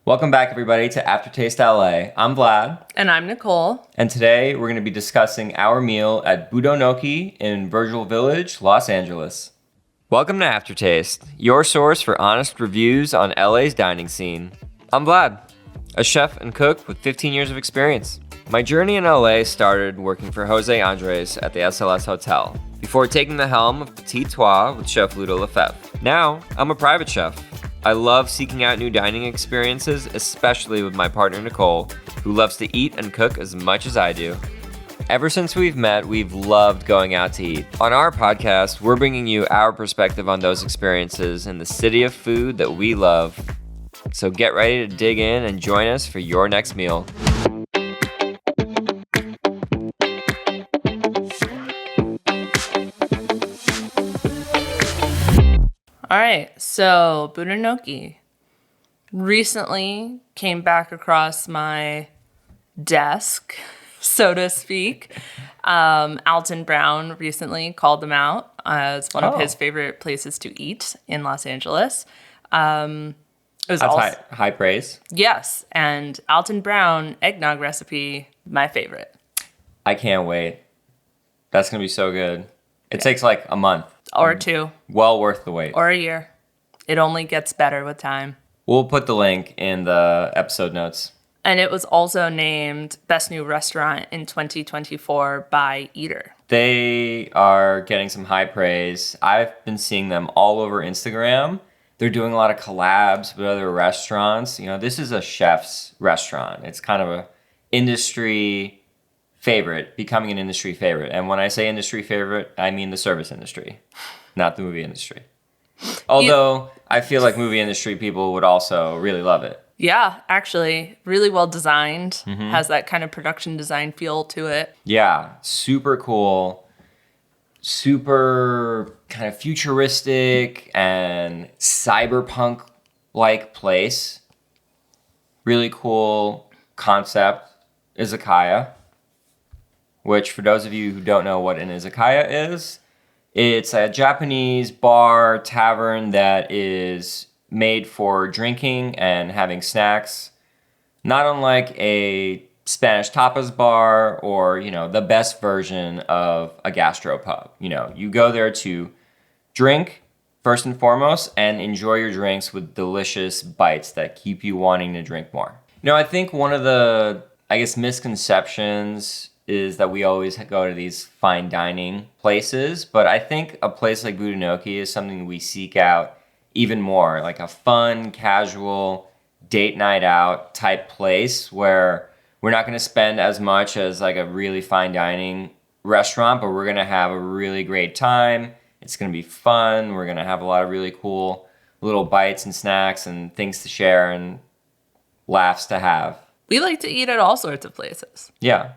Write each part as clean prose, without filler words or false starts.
Welcome back, everybody, to Aftertaste LA. I'm Vlad. And I'm Nicole. And today we're going to be discussing our meal at Budonoki in Virgil Village, Los Angeles. Welcome to Aftertaste, your source for honest reviews on LA's dining scene. I'm Vlad, a chef and cook with 15 years of experience. My journey in LA started working for Jose Andres at the SLS Hotel, before taking the helm of Petit Trois with Chef Ludo Lefebvre. Now, I'm a private chef. I love seeking out new dining experiences, especially with my partner Nicole, who loves to eat and cook as much as I do. Ever since we've met, we've loved going out to eat. On our podcast, we're bringing you our perspective on those experiences in the city of food that we love. So get ready to dig in and join us for your next meal. All right, so Budonoki recently came back across my desk, so to speak. Alton Brown recently called them out as one of his favorite places to eat in Los Angeles. It was That's high praise. Yes, and Alton Brown eggnog recipe, my favorite. I can't wait. That's going to be so good. It takes like a month. Or two. Well worth the wait. Or a year. It only gets better with time. We'll put the link in the episode notes. And it was also named Best New Restaurant in 2024 by Eater. They are getting some high praise. I've been seeing them all over Instagram. They're doing a lot of collabs with other restaurants. You know, this is a chef's restaurant. It's kind of a industry favorite, becoming an industry favorite. And when I say industry favorite, I mean the service industry, not the movie industry. Although I feel like movie industry people would also really love it. Yeah, actually, really well designed. Has that kind of production design feel to it. Yeah, super cool. Super kind of futuristic and cyberpunk-like place. Really cool concept. Izakaya. Which, for those of you who don't know what an izakaya is, it's a Japanese bar, tavern that is made for drinking and having snacks. Not unlike a Spanish tapas bar or, you know, the best version of a gastropub. You know, you go there to drink, first and foremost, and enjoy your drinks with delicious bites that keep you wanting to drink more. You know, I think one of the, misconceptions is that we always go to these fine dining places, but I think a place like Budonoki is something we seek out even more, like a fun, casual, date night out type place where we're not going to spend as much as like a really fine dining restaurant, but we're going to have a really great time. It's going to be fun. We're going to have a lot of really cool little bites and snacks and things to share and laughs to have. We like to eat at all sorts of places. Yeah.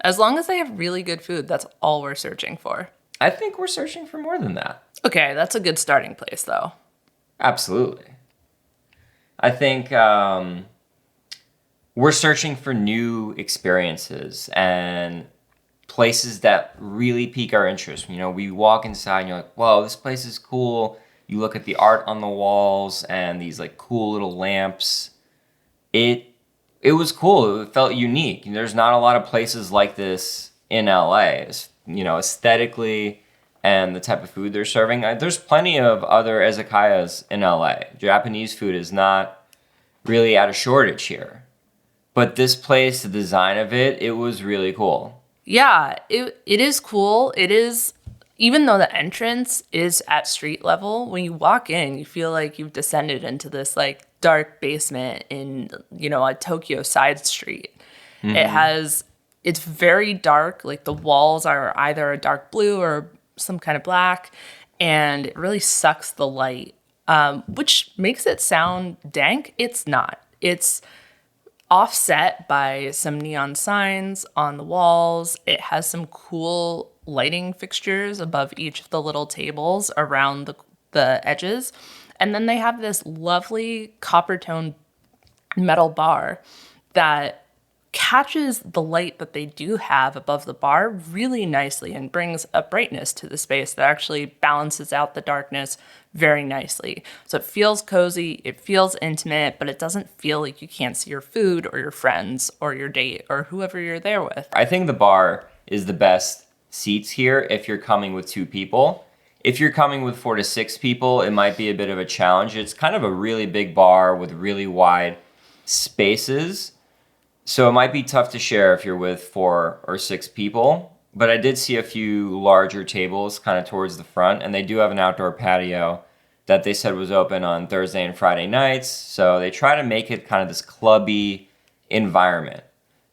As long as they have really good food, that's all we're searching for. I think we're searching for more than that. Okay, that's a good starting place, though. Absolutely. I think we're searching for new experiences and places that really pique our interest. You know, we walk inside and you're like, whoa, this place is cool. You look at the art on the walls and these like cool little lamps. It was cool. It felt unique. There's not a lot of places like this in LA. You know, aesthetically and the type of food they're serving. There's plenty of other izakayas in LA. Japanese food is not really at a shortage here. But this place, the design of it, it was really cool. Yeah, it is cool. It is, even though the entrance is at street level, when you walk in, you feel like you've descended into this like dark basement in, you know, a Tokyo side street. It's very dark. Like the walls are either a dark blue or some kind of black, and it really sucks the light, which makes it sound dank. It's not. It's offset by some neon signs on the walls. It has some cool lighting fixtures above each of the little tables around the edges. And then they have this lovely copper tone metal bar that catches the light that they do have above the bar really nicely and brings a brightness to the space that actually balances out the darkness very nicely. So it feels cozy, it feels intimate, but it doesn't feel like you can't see your food or your friends or your date or whoever you're there with. I think the bar is the best seats here if you're coming with 2 people. If you're coming with 4 to 6 people, it might be a bit of a challenge. It's kind of a really big bar with really wide spaces. So it might be tough to share if you're with 4 or 6 people. But I did see a few larger tables kind of towards the front, and they do have an outdoor patio that they said was open on Thursday and Friday nights. So they try to make it kind of this clubby environment.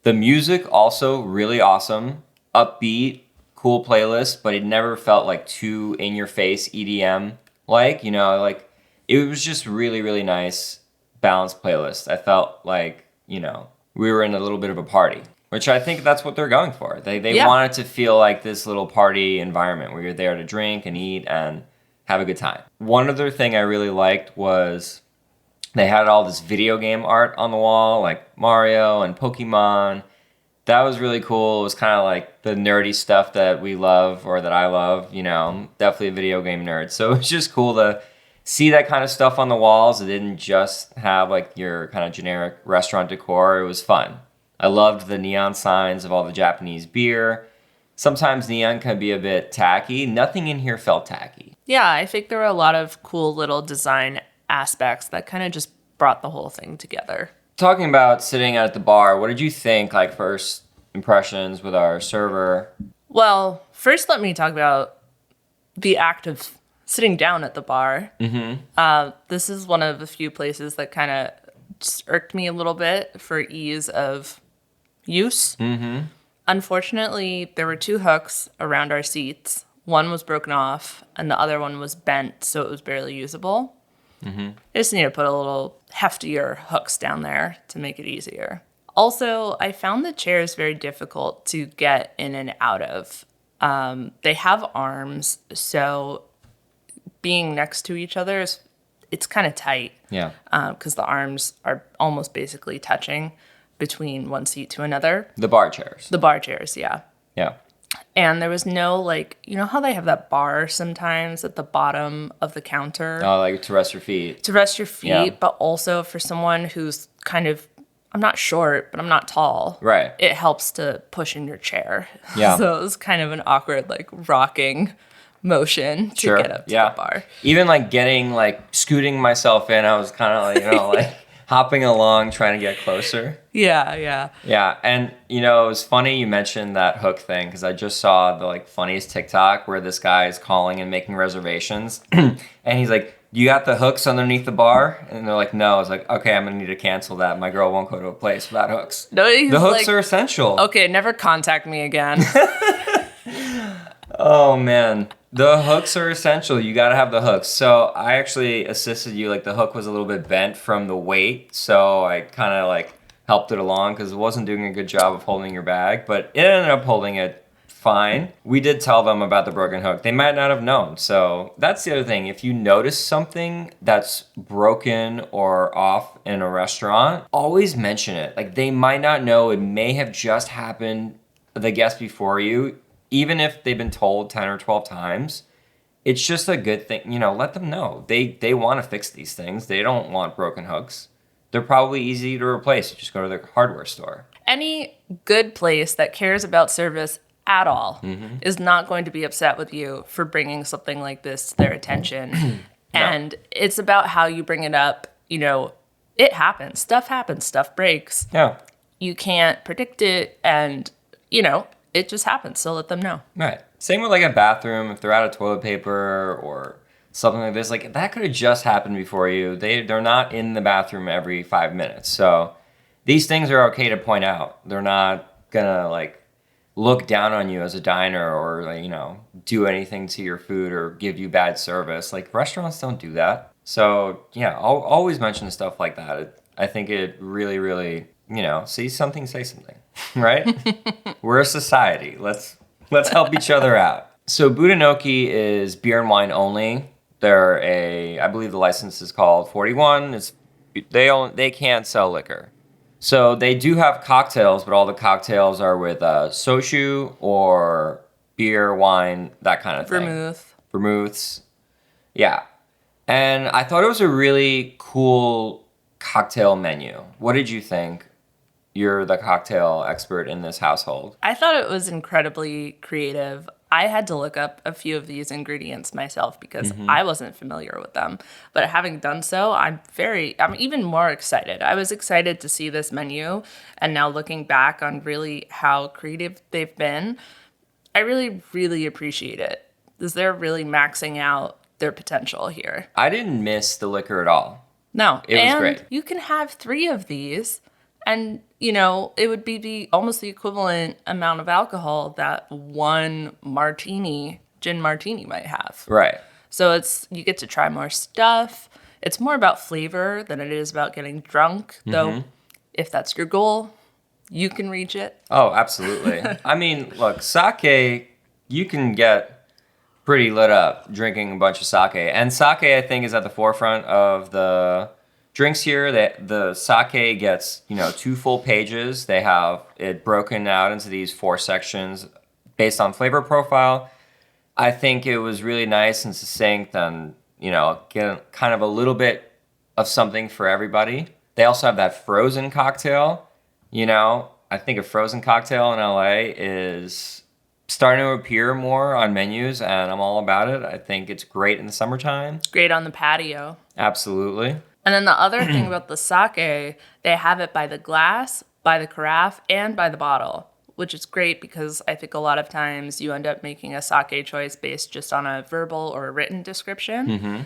The music also really awesome, upbeat, cool playlist, but it never felt like too in-your-face EDM like, like it was just really, really nice, balanced playlist. I felt like, we were in a little bit of a party, which I think that's what they're going for. They want it to feel like this little party environment where you're there to drink and eat and have a good time. One other thing I really liked was they had all this video game art on the wall, like Mario and Pokemon. That was really cool. It was kind of like the nerdy stuff that we love or that I love. I'm definitely a video game nerd. So it was just cool to see that kind of stuff on the walls. It didn't just have like your kind of generic restaurant decor. It was fun. I loved the neon signs of all the Japanese beer. Sometimes neon can be a bit tacky. Nothing in here felt tacky. Yeah, I think there were a lot of cool little design aspects that kind of just brought the whole thing together. Talking about sitting at the bar, what did you think, like first impressions with our server? Well, first let me talk about the act of sitting down at the bar. Mm-hmm. This is one of the few places that kind of just irked me a little bit for ease of use. Mm-hmm. Unfortunately, there were 2 hooks around our seats. One was broken off, and the other one was bent, so it was barely usable. Mm-hmm. I just need to put a little heftier hooks down there to make it easier. Also, I found the chairs very difficult to get in and out of. They have arms, so being next to each other it's kind of tight. Yeah. Because the arms are almost basically touching between one seat to another. The bar chairs. The bar chairs, yeah. Yeah. And there was no, how they have that bar sometimes at the bottom of the counter? Oh, like to rest your feet. To rest your feet, but also for someone who's kind of, I'm not short, but I'm not tall. Right. It helps to push in your chair. Yeah. So it was kind of an awkward, rocking motion to get up to the bar. Even, scooting myself in, I was kind of hopping along, trying to get closer. Yeah. Yeah, and, it was funny you mentioned that hook thing, because I just saw the, funniest TikTok where this guy is calling and making reservations, and he's like, you got the hooks underneath the bar? And they're like, no. I was like, okay, I'm going to need to cancel that. My girl won't go to a place without hooks. No, the hooks are essential. Okay, never contact me again. Oh, man. The hooks are essential. You got to have the hooks. So I actually assisted you. The hook was a little bit bent from the weight. So I kind of helped it along because it wasn't doing a good job of holding your bag. But it ended up holding it fine. We did tell them about the broken hook. They might not have known. So that's the other thing. If you notice something that's broken or off in a restaurant, always mention it. They might not know. It may have just happened the guest before you. Even if they've been told 10 or 12 times, it's just a good thing. Let them know. They want to fix these things. They don't want broken hooks. They're probably easy to replace. You just go to the hardware store. Any good place that cares about service at all is not going to be upset with you for bringing something like this to their attention. And it's about how you bring it up. It happens. Stuff breaks. Yeah. You can't predict it, and, it just happens, so let them know. Right. Same with a bathroom. If they're out of toilet paper or something like this, that could have just happened before you. They're not in the bathroom every 5 minutes. So these things are okay to point out. They're not gonna look down on you as a diner or do anything to your food or give you bad service. Restaurants don't do that. So yeah, I'll always mention stuff like that. I think it really, really, see something, say something, right? We're a society. Let's help each other out. So Budonoki is beer and wine only. I believe the license is called 41. They can't sell liquor. So they do have cocktails, but all the cocktails are with soju or beer, wine, that kind of thing. Vermouths. Yeah. And I thought it was a really cool cocktail menu. What did you think? You're the cocktail expert in this household. I thought it was incredibly creative. I had to look up a few of these ingredients myself because I wasn't familiar with them. But having done so, I'm even more excited. I was excited to see this menu, and now looking back on really how creative they've been, I really, really appreciate it. Because they're really maxing out their potential here. I didn't miss the liquor at all. No. It was great. You can have 3 of these, and, you know, it would be almost the equivalent amount of alcohol that one gin martini might have. Right. So you get to try more stuff. It's more about flavor than it is about getting drunk, though if that's your goal, you can reach it. Oh, absolutely. I mean, look, sake, you can get pretty lit up drinking a bunch of sake. And sake, I think, is at the forefront of the drinks here. The sake gets, 2 full pages. They have it broken out into these 4 sections based on flavor profile. I think it was really nice and succinct and, get kind of a little bit of something for everybody. They also have that frozen cocktail. I think a frozen cocktail in LA is starting to appear more on menus, and I'm all about it. I think it's great in the summertime. It's great on the patio. Absolutely. And then the other thing about the sake, they have it by the glass, by the carafe, and by the bottle, which is great because I think a lot of times you end up making a sake choice based just on a verbal or a written description.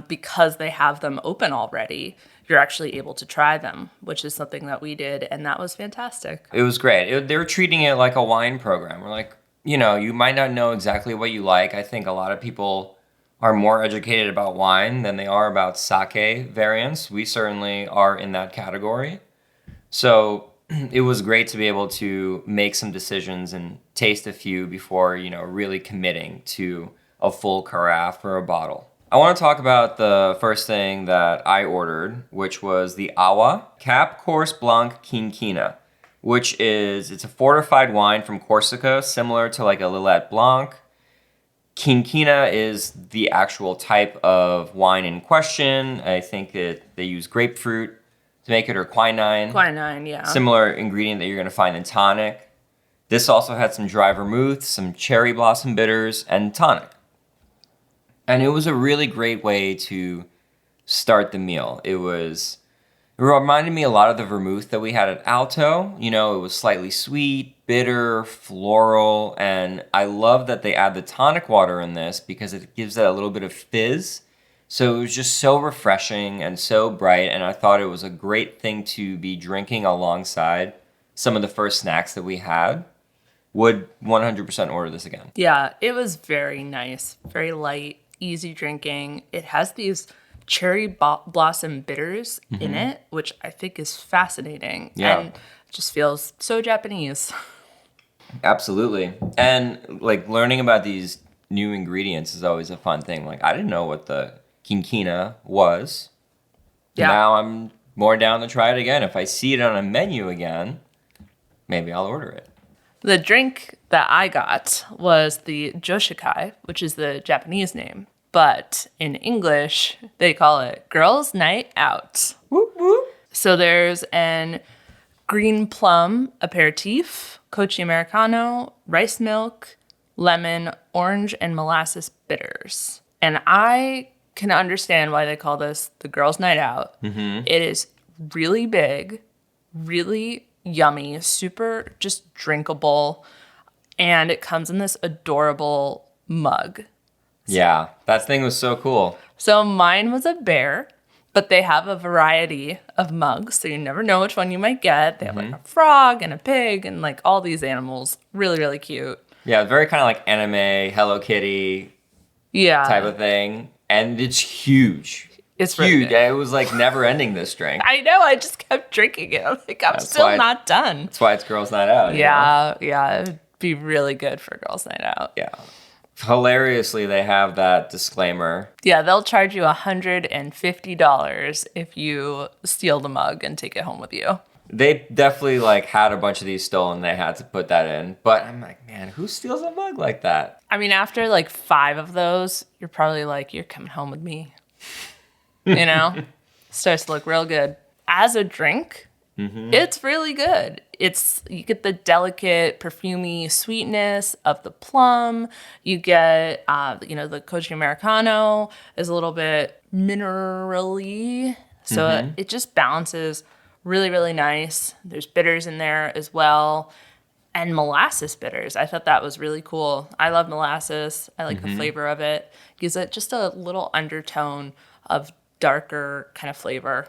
Because they have them open already, you're actually able to try them, which is something that we did, and that was fantastic. It was great. They were treating it like a wine program. We're like, you might not know exactly what you like. I think a lot of people are more educated about wine than they are about sake variants. We certainly are in that category. So it was great to be able to make some decisions and taste a few before, really committing to a full carafe or a bottle. I want to talk about the first thing that I ordered, which was the Awa Cap Course Blanc Quinquina, it's a fortified wine from Corsica, similar to like a Lillet Blanc. Quinquina is the actual type of wine in question. I think that they use grapefruit to make it, or quinine. Quinine, yeah. Similar ingredient that you're going to find in tonic. This also had some dry vermouth, some cherry blossom bitters, and tonic. And it was a really great way to start the meal. It reminded me a lot of the vermouth that we had at Alto. It was slightly sweet, bitter, floral, and I love that they add the tonic water in this because it gives it a little bit of fizz. So it was just so refreshing and so bright, and I thought it was a great thing to be drinking alongside some of the first snacks that we had. Would 100% order this again. Yeah, it was very nice, very light, easy drinking. It has these cherry blossom bitters in it, which I think is fascinating. Yeah. And it just feels so Japanese. Absolutely. And like learning about these new ingredients is always a fun thing. Like I didn't know what the quinquina was. Yeah. Now I'm more down to try it again. If I see it on a menu again, maybe I'll order it. The drink that I got was the joshikai, which is the Japanese name. But in English, they call it Girls' Night Out. Whoop, whoop. So there's an green plum aperitif, kochi americano, rice milk, lemon, orange, and molasses bitters. And I can understand why they call this the Girls' Night Out. It is really big, really yummy, super just drinkable, and it comes in this adorable mug. Yeah, that thing was so cool. So mine was a bear, but they have a variety of mugs, so you never know which one you might get. They have like a frog and a pig and like all these animals. Really, really cute. Yeah, very kind of like anime, Hello Kitty type of thing. And it's huge. It's huge. Really it was like never ending this drink. I know. I just kept drinking it. I'm like, I'm still not done. That's why it's Girls' Night Out. Yeah. It would be really good for Girls' Night Out. Yeah. Hilariously, they have that disclaimer. Yeah, they'll charge you $150 if you steal the mug and take it home with you. They definitely like had a bunch of these stolen. They had to put that in. But I'm like, man, who steals a mug like that? I mean, after like 5 of those, you're probably like, you're coming home with me. You know? Starts to look real good. As a drink, it's really good. You get the delicate, perfumey sweetness of the plum. You get, the Koji Americano is a little bit minerally. So it just balances really, really nice. There's bitters in there as well. And molasses bitters. I thought that was really cool. I love molasses. I like the flavor of it. Gives it just a little undertone of darker kind of flavor.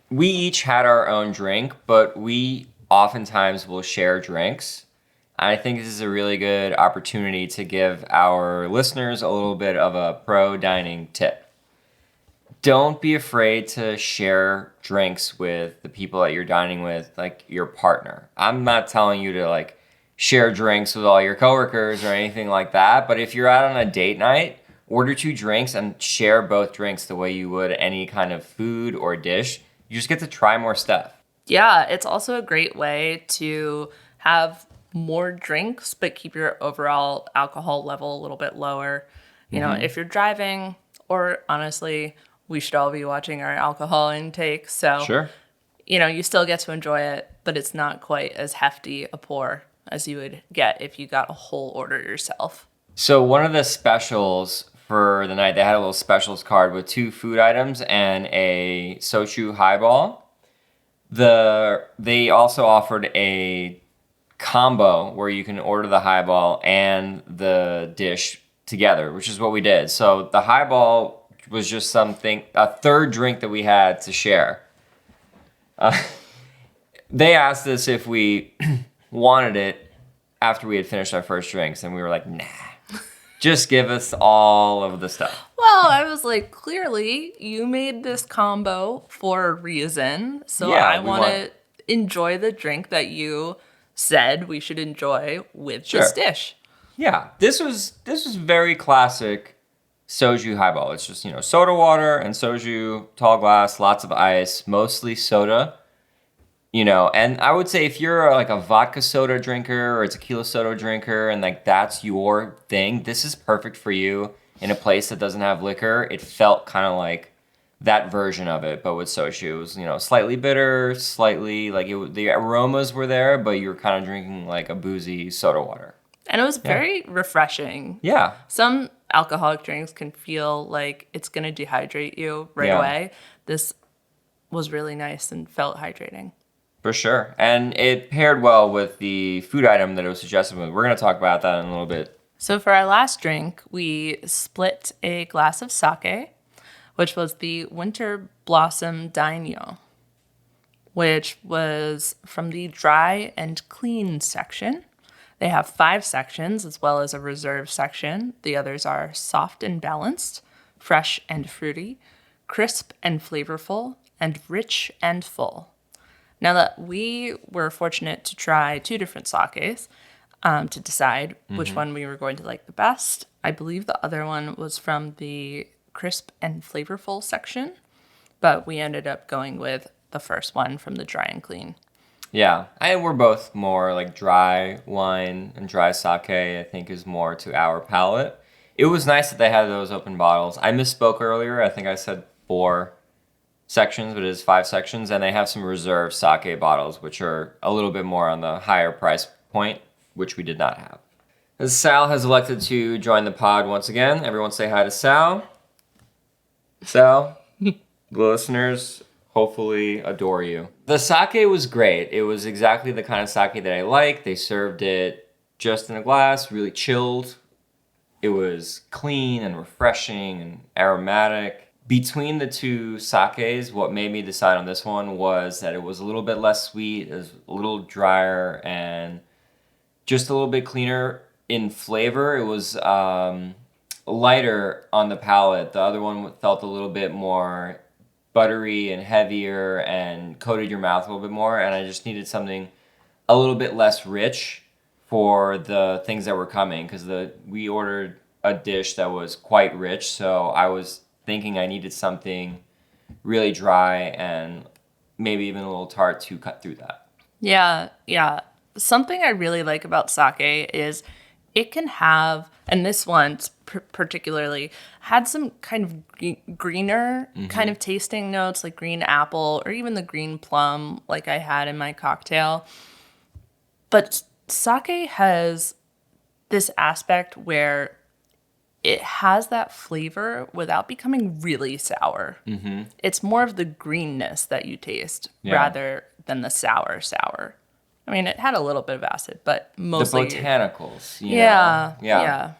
We each had our own drink, but we oftentimes will share drinks. I think this is a really good opportunity to give our listeners a little bit of a pro dining tip. Don't be afraid to share drinks with the people that you're dining with, like your partner. I'm not telling you to like share drinks with all your coworkers or anything like that, but if you're out on a date night, order 2 drinks and share both drinks the way you would any kind of food or dish. You just get to try more stuff. Yeah, it's also a great way to have more drinks, but keep your overall alcohol level a little bit lower. You know, if you're driving, or honestly, we should all be watching our alcohol intake. So, Sure. You still get to enjoy it, but it's not quite as hefty a pour as you would get if you got a whole order yourself. So one of the specials for the night, they had a little specials card with 2 food items and a Soju Highball. They also offered a combo where you can order the Highball and the dish together, which is what we did. So the Highball was just a third drink that we had to share. They asked us if we wanted it after we had finished our first drinks, and we were like, nah, just give us all of the stuff. Well, I was like, clearly you made this combo for a reason. So Yeah, I want to enjoy the drink that you said we should enjoy with this dish. Yeah, this was very classic Soju Highball. It's just, soda water and soju, tall glass, lots of ice, mostly soda. And I would say if you're like a vodka soda drinker or a tequila soda drinker and like that's your thing, this is perfect for you in a place that doesn't have liquor. It felt kind of like that version of it, but with soju. It was, slightly bitter, slightly like the aromas were there, but you were kind of drinking like a boozy soda water. And it was very refreshing. Yeah. Some alcoholic drinks can feel like it's going to dehydrate you right away. This was really nice and felt hydrating. For sure. And it paired well with the food item that it was suggested with. We're going to talk about that in a little bit. So for our last drink, we split a glass of sake, which was the Winter Blossom Daimyo, which was from the dry and clean section. They have 5 sections as well as a reserve section. The others are soft and balanced, fresh and fruity, crisp and flavorful, and rich and full. Now that we were fortunate to try 2 different sakes to decide which one we were going to like the best, I believe the other one was from the crisp and flavorful section, but we ended up going with the first one from the dry and clean. Yeah, we're both more like dry wine and dry sake, I think, is more to our palate. It was nice that they had those open bottles. I misspoke earlier. I think I said 4 sections, but it is 5 sections. And they have some reserve sake bottles, which are a little bit more on the higher price point, which we did not have. As Sal has elected to join the pod once again, everyone say hi to Sal. Sal, the listeners hopefully adore you. The sake was great. It was exactly the kind of sake that I like. They served it just in a glass, really chilled. It was clean and refreshing and aromatic. Between the 2 sakes, what made me decide on this one was that it was a little bit less sweet, it was a little drier, and just a little bit cleaner in flavor. It was lighter on the palate. The other one felt a little bit more buttery and heavier and coated your mouth a little bit more, and I just needed something a little bit less rich for the things that were coming, because we ordered a dish that was quite rich, so I was thinking I needed something really dry and maybe even a little tart to cut through that. Yeah, yeah. Something I really like about sake is it can have, and this one particularly had some kind of greener kind of tasting notes, like green apple or even the green plum, like I had in my cocktail. But sake has this aspect where it has that flavor without becoming really sour. It's more of the greenness that you taste rather than the sour. I mean, it had a little bit of acid, but mostly The botanicals, you yeah, know? Yeah.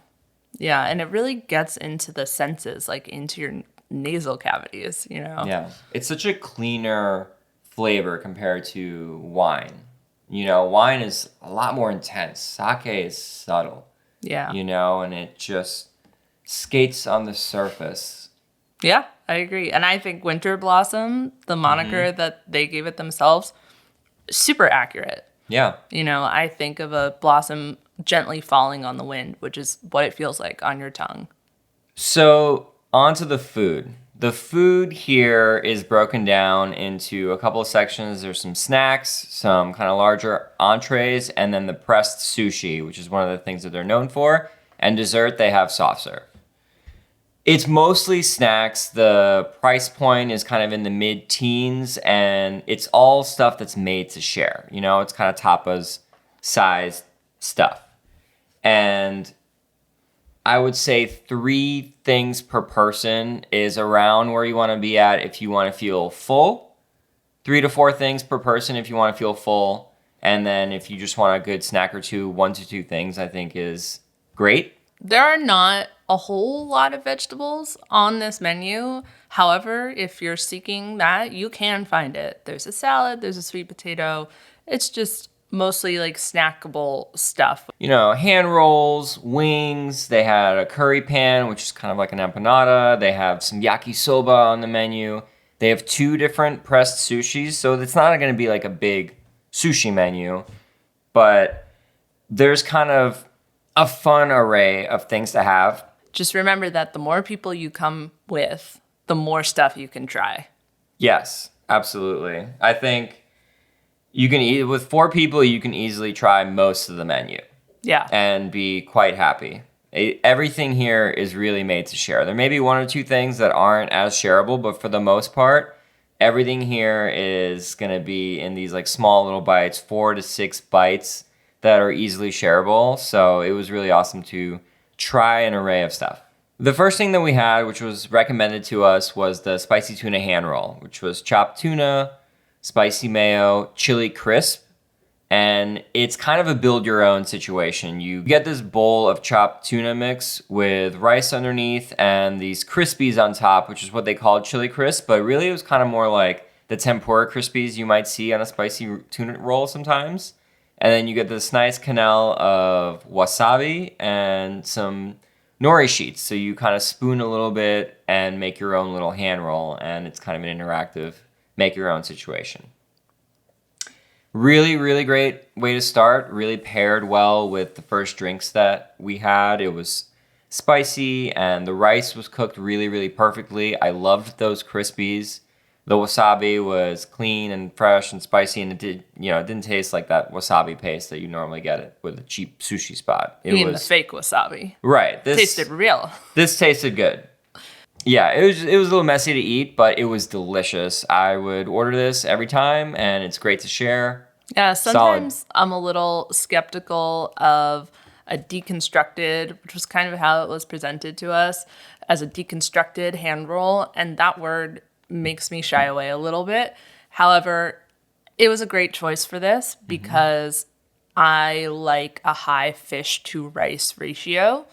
yeah, and it really gets into the senses, like into your nasal cavities, you know. Yeah. It's such a cleaner flavor compared to wine. You know, wine is a lot more intense. Sake is subtle, Yeah. you know, and it just skates on the surface. Yeah, I agree. And I think Winter Blossom, the moniker that they gave it themselves, super accurate. Yeah. You know, I think of a blossom gently falling on the wind, which is what it feels like on your tongue. So, on to the food. The food here is broken down into a couple of sections. There's some snacks, some kind of larger entrees, and then the pressed sushi, which is one of the things that they're known for. And dessert, they have soft serve. It's mostly snacks. The price point is kind of in the mid-teens, and it's all stuff that's made to share. You know, it's kind of tapas sized stuff. And I would say 3 things per person is around where you want to be at if you want to feel full. 3 to 4 things per person if you want to feel full. And then if you just want a good snack or two, 1 to 2 things I think is great. There are not a whole lot of vegetables on this menu. However, if you're seeking that, you can find it. There's a salad, there's a sweet potato. It's just mostly like snackable stuff. You know, hand rolls, wings. They had a curry pan, which is kind of like an empanada. They have some yakisoba on the menu. They have 2 different pressed sushis, so it's not going to be like a big sushi menu, but there's kind of a fun array of things to have. Just remember that the more people you come with, the more stuff you can try. Yes, absolutely. I think you can eat with 4 people, you can easily try most of the menu. Yeah. And be quite happy. Everything here is really made to share. There may be 1 or 2 things that aren't as shareable, but for the most part, everything here is going to be in these like small little bites, 4 to 6 bites that are easily shareable. So it was really awesome to try an array of stuff. The first thing that we had, which was recommended to us, was the spicy tuna hand roll, which was chopped tuna, spicy mayo, chili crisp, and it's kind of a build your own situation. You get this bowl of chopped tuna mix with rice underneath and these crispies on top, which is what they called chili crisp, but really it was kind of more like the tempura crispies you might see on a spicy tuna roll sometimes. And then you get this nice canal of wasabi and some nori sheets. So you kind of spoon a little bit and make your own little hand roll, and it's kind of an interactive make your own situation. Really, really great way to start. Really paired well with the first drinks that we had. It was spicy and the rice was cooked really, really perfectly. I loved those crispies. The wasabi was clean and fresh and spicy, and it didn't taste like that wasabi paste that you normally get it with a cheap sushi spot. You mean the fake wasabi? Right. This tasted real. This tasted good. Yeah, it was a little messy to eat, but it was delicious. I would order this every time, and it's great to share. Yeah, sometimes I'm a little skeptical of a deconstructed, which was kind of how it was presented to us, as a deconstructed hand roll, and that word makes me shy away a little bit. However, it was a great choice for this because I like a high fish to rice ratio.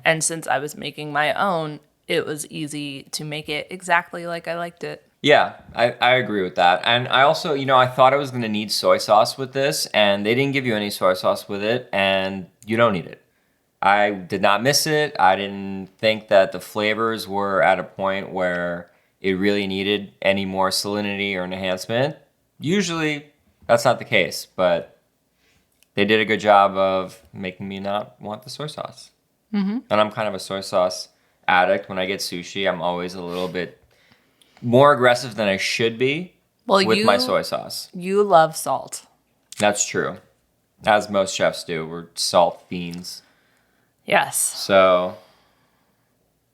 And since I was making my own, it was easy to make it exactly like I liked it. Yeah, I agree with that. And I also, I thought I was going to need soy sauce with this, and they didn't give you any soy sauce with it, and you don't need it. I did not miss it. I didn't think that the flavors were at a point where it really needed any more salinity or enhancement. Usually, that's not the case, but they did a good job of making me not want the soy sauce. And I'm kind of a soy sauce addict. When I get sushi, I'm always a little bit more aggressive than I should be. Well, with my soy sauce. You love salt. That's true. As most chefs do. We're salt fiends. Yes. So,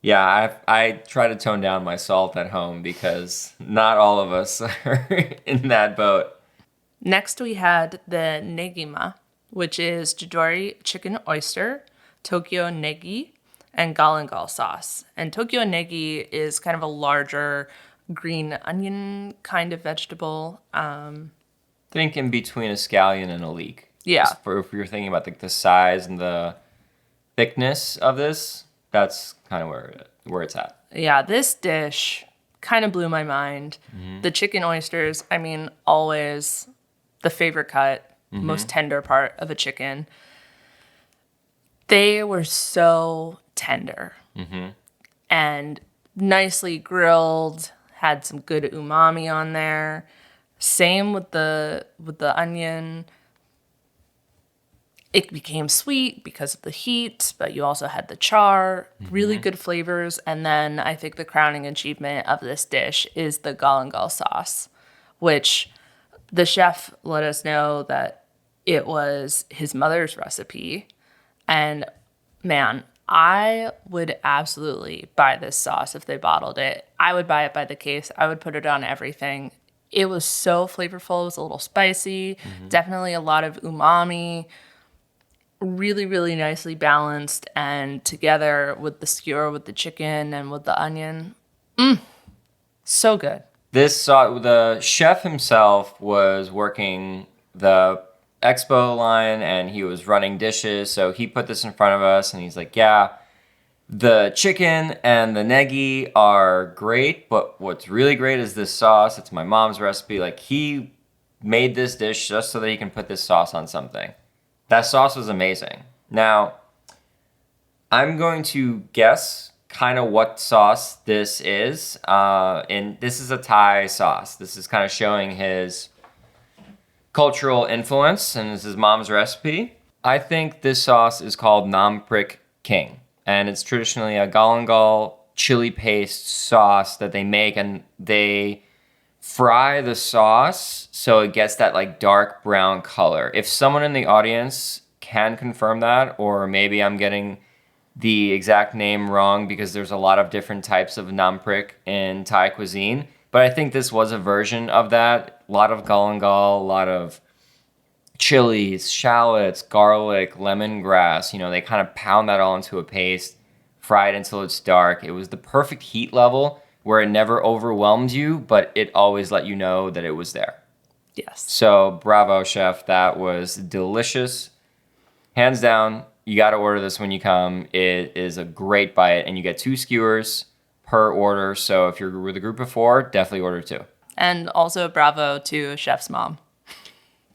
yeah, I try to tone down my salt at home because not all of us are in that boat. Next, we had the negima, which is Jidori chicken oyster, Tokyo negi, and galangal sauce. And Tokyo negi is kind of a larger green onion kind of vegetable. Think in between a scallion and a leek. Yeah. Just if you're thinking about the size and the thickness of this, that's kind of where it's at. Yeah, this dish kind of blew my mind. The chicken oysters, I mean, always the favorite cut, most tender part of a chicken. They were so tender and nicely grilled, had some good umami on there. Same with the onion. It became sweet because of the heat, but you also had the char, really good flavors. And then I think the crowning achievement of this dish is the galangal sauce, which the chef let us know that it was his mother's recipe. And man, I would absolutely buy this sauce if they bottled it. I would buy it by the case. I would put it on everything. It was so flavorful. It was a little spicy, definitely a lot of umami. Really, really nicely balanced, and together with the skewer, with the chicken, and with the onion. So good. This the chef himself was working the expo line and he was running dishes, so he put this in front of us and he's like, yeah, the chicken and the negi are great, but what's really great is this sauce. It's my mom's recipe. Like, he made this dish just so that he can put this sauce on something. That sauce was amazing. Now, I'm going to guess kind of what sauce this is. And this is a Thai sauce. This is kind of showing his cultural influence, and this is mom's recipe. I think this sauce is called Nam Prik King. And it's traditionally a galangal chili paste sauce that they make, and they fry the sauce so it gets that like dark brown color. If someone in the audience can confirm that, or maybe I'm getting the exact name wrong because there's a lot of different types of nam prik in Thai cuisine, but I think this was a version of that. A lot of galangal, a lot of chilies, shallots, garlic, lemongrass. You know, they kind of pound that all into a paste, fry it until it's dark. It was the perfect heat level where it never overwhelmed you, but it always let you know that it was there. Yes. So bravo, chef. That was delicious. Hands down, you got to order this when you come. It is a great bite, and you get 2 skewers per order. So if you're with a group of 4, definitely order 2. And also bravo to chef's mom.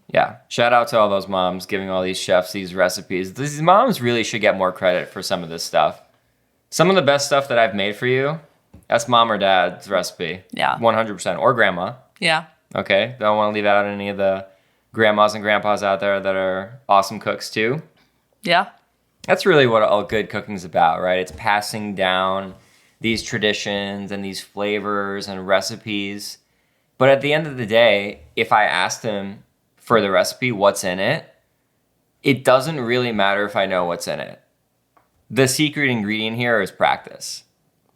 Yeah. Shout out to all those moms giving all these chefs these recipes. These moms really should get more credit for some of this stuff. Some of the best stuff that I've made for you, that's mom or dad's recipe. Yeah. 100%. Or grandma. Yeah. Okay. Don't want to leave out any of the grandmas and grandpas out there that are awesome cooks too. Yeah. That's really what all good cooking's about, right? It's passing down these traditions and these flavors and recipes. But at the end of the day, if I asked him for the recipe, what's in it, it doesn't really matter if I know what's in it. The secret ingredient here is practice.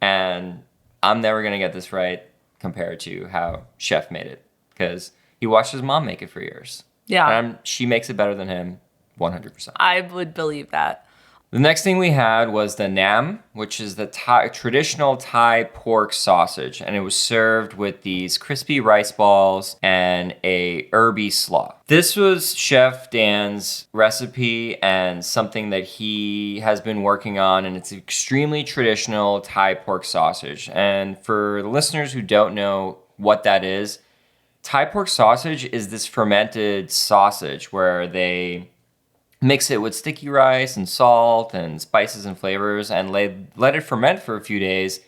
And I'm never going to get this right compared to how Chef made it, because he watched his mom make it for years. Yeah. And she makes it better than him, 100%. I would believe that. The next thing we had was the Naem, which is the traditional Thai pork sausage, and it was served with these crispy rice balls and a herby slaw. This was Chef Dan's recipe and something that he has been working on, and it's extremely traditional Thai pork sausage. And for the listeners who don't know what that is, Thai pork sausage is this fermented sausage where they mix it with sticky rice and salt and spices and flavors and let it ferment for a few days,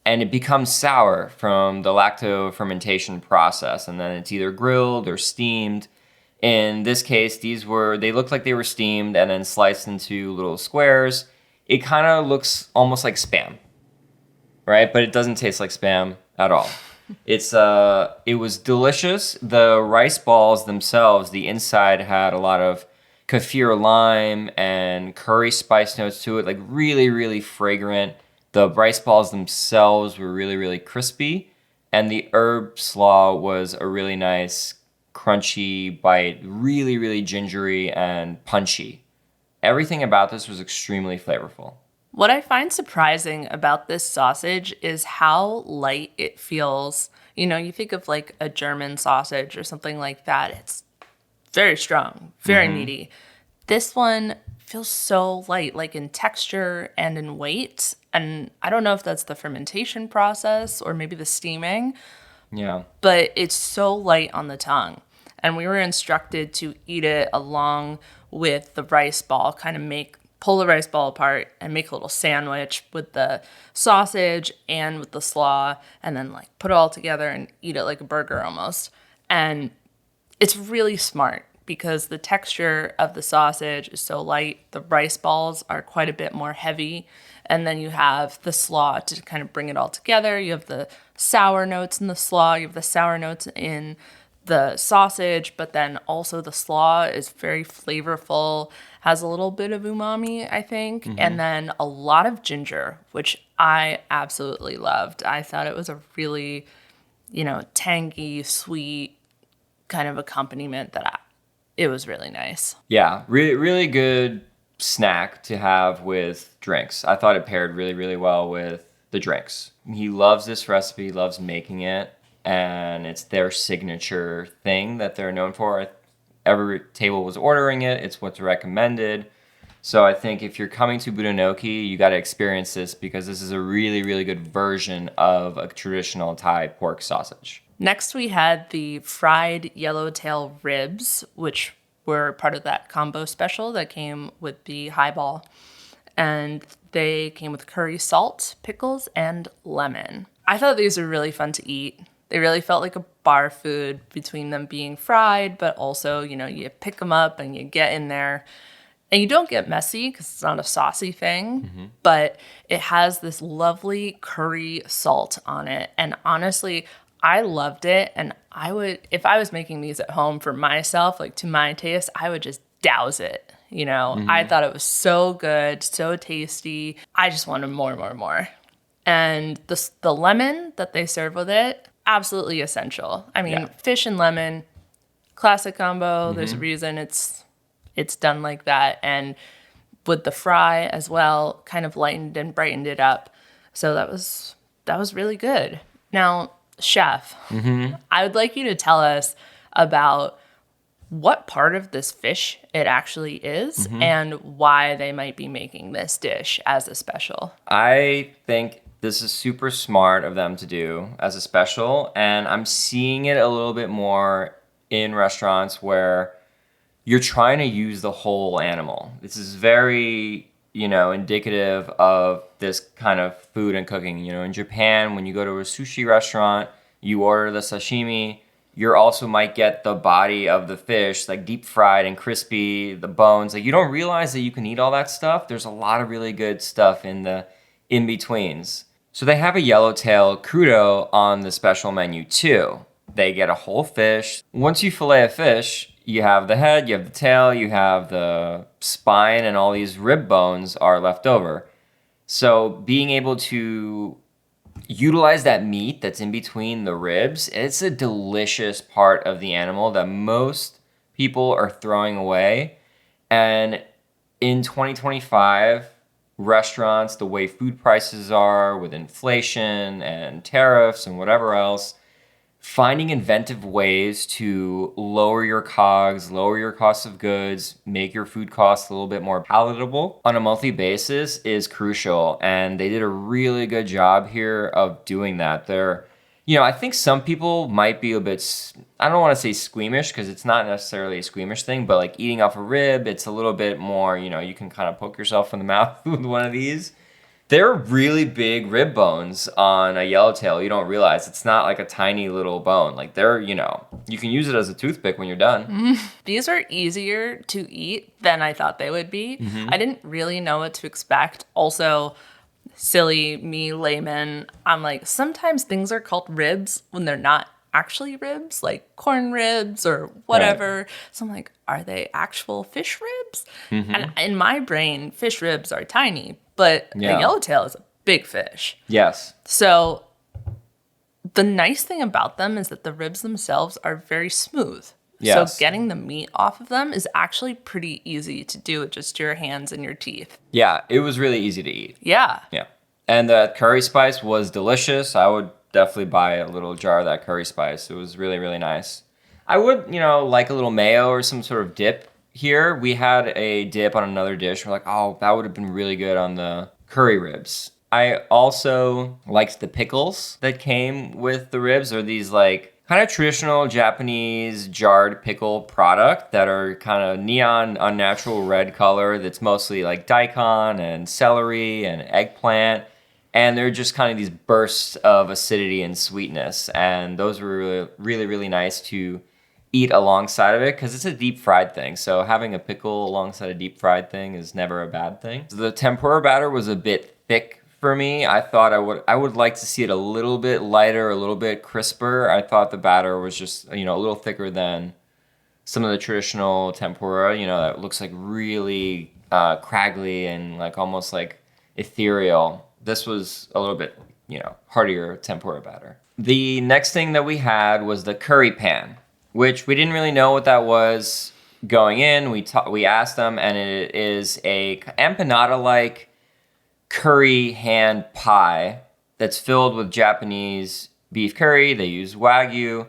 and it becomes sour from the lacto fermentation process, and then it's either grilled or steamed. In this case, they looked like they were steamed and then sliced into little squares. It kind of looks almost like Spam, right? But it doesn't taste like Spam at all. It was delicious. The rice balls themselves, the inside had a lot of kaffir lime and curry spice notes to it, like really, really fragrant. The rice balls themselves were really, really crispy, and the herb slaw was a really nice, crunchy bite, really, really gingery and punchy. Everything about this was extremely flavorful. What I find surprising about this sausage is how light it feels. You know, you think of like a German sausage or something like that. It's very strong, very meaty. This one feels so light, like in texture and in weight. And I don't know if that's the fermentation process or maybe the steaming, Yeah. but it's so light on the tongue. And we were instructed to eat it along with the rice ball, kind of pull the rice ball apart and make a little sandwich with the sausage and with the slaw, and then like put it all together and eat it like a burger almost. And it's really smart because the texture of the sausage is so light. The rice balls are quite a bit more heavy. And then you have the slaw to kind of bring it all together. You have the sour notes in the slaw. You have the sour notes in the sausage, but then also the slaw is very flavorful, has a little bit of umami, I think, and then a lot of ginger, which I absolutely loved. I thought it was a really, tangy, sweet kind of accompaniment it was really nice. Yeah, really, really good snack to have with drinks. I thought it paired really, really well with the drinks. He loves this recipe, loves making it, and it's their signature thing that they're known for. Every table was ordering it. It's what's recommended. So I think if you're coming to Budonoki, you got to experience this because this is a really, really good version of a traditional Thai pork sausage. Next, we had the fried yellowtail ribs, which were part of that combo special that came with the highball. And they came with curry salt, pickles, and lemon. I thought these were really fun to eat. They really felt like a bar food between them being fried, but also, you pick them up and you get in there. And you don't get messy because it's not a saucy thing, but it has this lovely curry salt on it. And honestly, I loved it. And if I was making these at home for myself, like to my taste, I would just douse it. I thought it was so good, so tasty. I just wanted more and more and more. And the lemon that they serve with it, absolutely essential. I mean, fish and lemon, classic combo. There's a reason it's done like that. And with the fry as well, kind of lightened and brightened it up. So that was really good. Now, Chef, I would like you to tell us about what part of this fish it actually is and why they might be making this dish as a special. I think this is super smart of them to do as a special, and I'm seeing it a little bit more in restaurants where you're trying to use the whole animal. This is very, indicative of this kind of food and cooking. In Japan, when you go to a sushi restaurant, you order the sashimi, you also might get the body of the fish, like deep fried and crispy, the bones. Like you don't realize that you can eat all that stuff. There's a lot of really good stuff in the in-betweens. So they have a yellowtail crudo on the special menu too. They get a whole fish. Once you fillet a fish, you have the head, you have the tail, you have the spine, and all these rib bones are left over. So being able to utilize that meat that's in between the ribs, it's a delicious part of the animal that most people are throwing away. And in 2025, restaurants, the way food prices are with inflation and tariffs and whatever else, finding inventive ways to lower your COGS, lower your cost of goods, make your food costs a little bit more palatable on a monthly basis is crucial. And they did a really good job here of doing that. I think some people might be a bit, I don't want to say squeamish because it's not necessarily a squeamish thing, but like eating off a rib, it's a little bit more, you can kind of poke yourself in the mouth with one of these. They're really big rib bones on a yellowtail. You don't realize it's not like a tiny little bone. Like you can use it as a toothpick when you're done. These are easier to eat than I thought they would be. I didn't really know what to expect. Also, silly me layman, I'm like, sometimes things are called ribs when they're not actually ribs, like corn ribs or whatever. Right. So I'm like, are they actual fish ribs? And in my brain, fish ribs are tiny, but a yellowtail is a big fish. Yes. So the nice thing about them is that the ribs themselves are very smooth. Yes. So getting the meat off of them is actually pretty easy to do with just your hands and your teeth. Yeah, it was really easy to eat. Yeah. Yeah. And the curry spice was delicious. I would definitely buy a little jar of that curry spice. It was really, really nice. I would, like a little mayo or some sort of dip here. We had a dip on another dish. We're like, oh, that would have been really good on the curry ribs. I also liked the pickles that came with the ribs, or these like kind of traditional Japanese jarred pickle product that are kind of neon unnatural red color that's mostly like daikon and celery and eggplant. And they're just kind of these bursts of acidity and sweetness. And those were really, really, really nice to eat alongside of it because it's a deep fried thing. So having a pickle alongside a deep fried thing is never a bad thing. So the tempura batter was a bit thick for me. I thought I would like to see it a little bit lighter, a little bit crisper. I thought the batter was just, a little thicker than some of the traditional tempura, that looks like really craggly and like almost like ethereal. This was a little bit, heartier tempura batter. The next thing that we had was the curry pan, which we didn't really know what that was going in. We asked them, and it is a empanada-like curry hand pie that's filled with Japanese beef curry. They use Wagyu.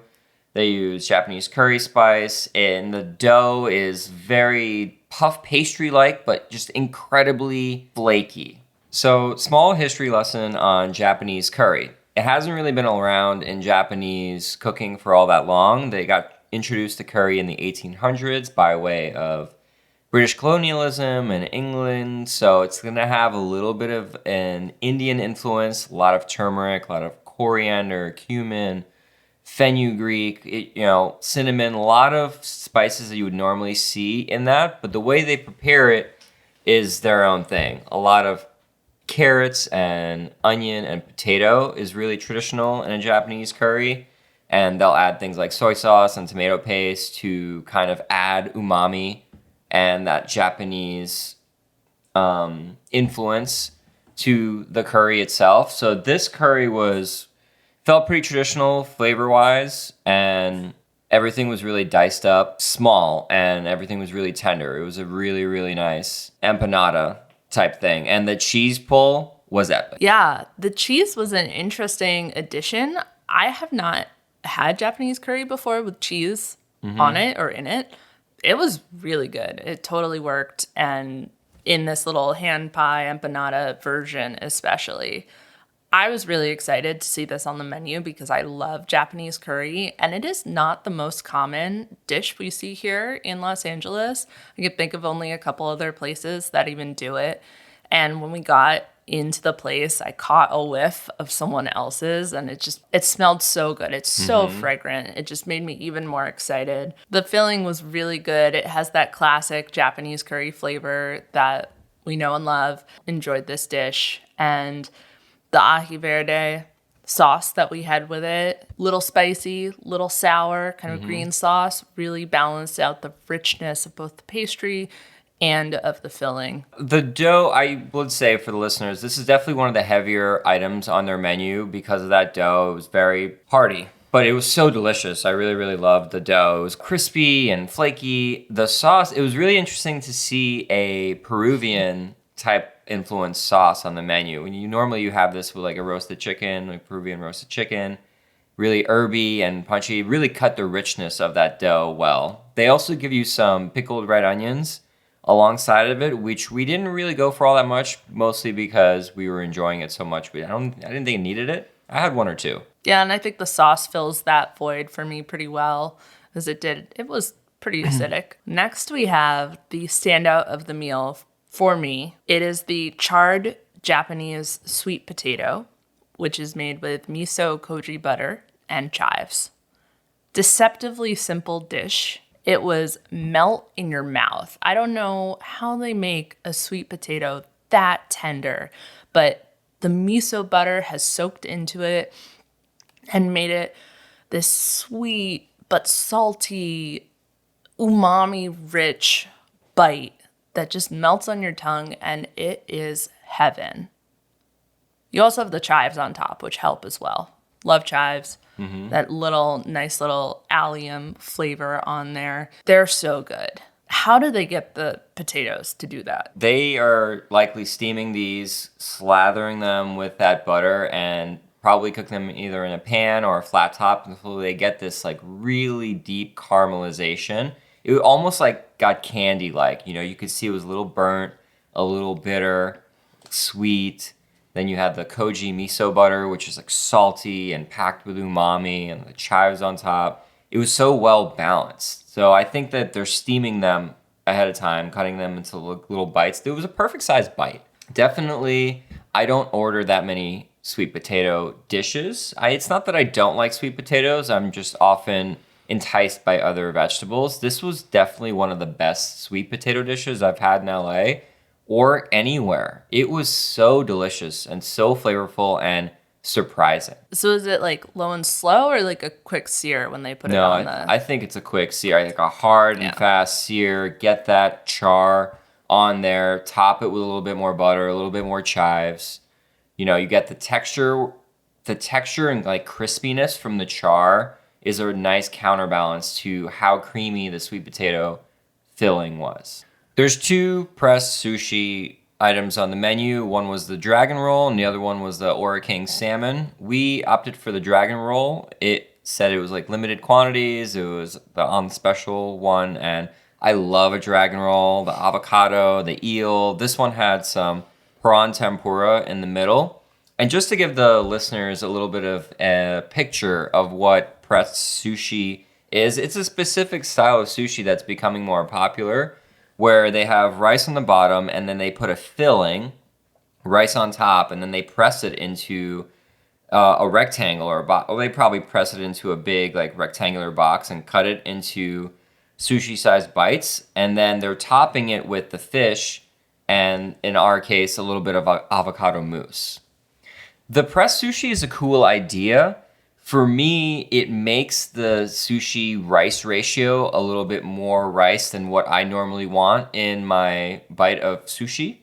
They use Japanese curry spice. And the dough is very puff pastry-like, but just incredibly flaky. So, small history lesson on Japanese curry. It hasn't really been around in Japanese cooking for all that long. They got introduced to curry in the 1800s by way of British colonialism in England, so it's going to have a little bit of an Indian influence, a lot of turmeric, a lot of coriander, cumin, fenugreek, cinnamon, a lot of spices that you would normally see in that, but the way they prepare it is their own thing. A lot of carrots and onion and potato is really traditional in a Japanese curry, and they'll add things like soy sauce and tomato paste to kind of add umami and that Japanese influence to the curry itself. So this curry felt pretty traditional flavor-wise, and everything was really diced up small, and everything was really tender. It was a really, really nice empanada type thing. And the cheese pull was epic. Yeah, the cheese was an interesting addition. I have not had Japanese curry before with cheese on it or in it. It was really good. It totally worked. And in this little hand pie empanada version especially, I was really excited to see this on the menu because I love Japanese curry. And it is not the most common dish we see here in Los Angeles. I can think of only a couple other places that even do it. And when we got into the place, I caught a whiff of someone else's, and it smelled so good. It's so fragrant. It just made me even more excited. The filling was really good. It has that classic Japanese curry flavor that we know and love. Enjoyed this dish. And the ahi verde sauce that we had with it, little spicy, little sour, kind of green sauce, really balanced out the richness of both the pastry and of the filling. The dough, I would say for the listeners, this is definitely one of the heavier items on their menu because of that dough. It was very hearty, but it was so delicious. I really, really loved the dough. It was crispy and flaky. The sauce, it was really interesting to see a Peruvian type influenced sauce on the menu. When you have this with like a roasted chicken, like Peruvian roasted chicken, really herby and punchy, really cut the richness of that dough well. They also give you some pickled red onions alongside of it, which we didn't really go for all that much, mostly because we were enjoying it so much. I didn't think it needed it. I had one or two. Yeah, and I think the sauce fills that void for me pretty well, as it was pretty acidic. Next, we have the standout of the meal for me. It is the charred Japanese sweet potato, which is made with miso koji butter and chives. Deceptively simple dish. It was melt in your mouth. I don't know how they make a sweet potato that tender, but The miso butter has soaked into it and made it this sweet but salty, umami-rich bite that just melts on your tongue, and it is heaven. You also have the chives on top, which help as well. Love chives. That nice little allium flavor on there. They're so good. How do they get the potatoes to do that? They are likely steaming these, slathering them with that butter, and probably cook them either in a pan or a flat top until they get this like really deep caramelization. It almost like got candy-like. You could see it was a little burnt, a little bitter, sweet. Then you have the koji miso butter, which is like salty and packed with umami, and the chives on top. It was so well balanced. So I think that they're steaming them ahead of time, cutting them into little bites. It was a perfect sized bite. Definitely, I don't order that many sweet potato dishes. It's not that I don't like sweet potatoes. I'm just often enticed by other vegetables. This was definitely one of the best sweet potato dishes I've had in LA. Or anywhere. It was so delicious and so flavorful and surprising. So is it like low and slow or like a quick sear when they put it on the... I think it's a quick sear. Like a hard and fast sear. Get that char on there. Top it with a little bit more butter, a little bit more chives. You get the texture and like crispiness from the char is a nice counterbalance to how creamy the sweet potato filling was. There's 2 pressed sushi items on the menu. One was the dragon roll and the other one was the Ora King salmon. We opted for the dragon roll. It said it was like limited quantities. It was the on special one, and I love a dragon roll, the avocado, the eel. This one had some prawn tempura in the middle. And just to give the listeners a little bit of a picture of what pressed sushi is, it's a specific style of sushi that's becoming more popular, where they have rice on the bottom and then they put a filling, rice on top, and then they press it into a rectangle or a box. Well, they probably press it into a big like rectangular box and cut it into sushi-sized bites, and then they're topping it with the fish and, in our case, a little bit of avocado mousse. The pressed sushi is a cool idea. For me, it makes the sushi rice ratio a little bit more rice than what I normally want in my bite of sushi.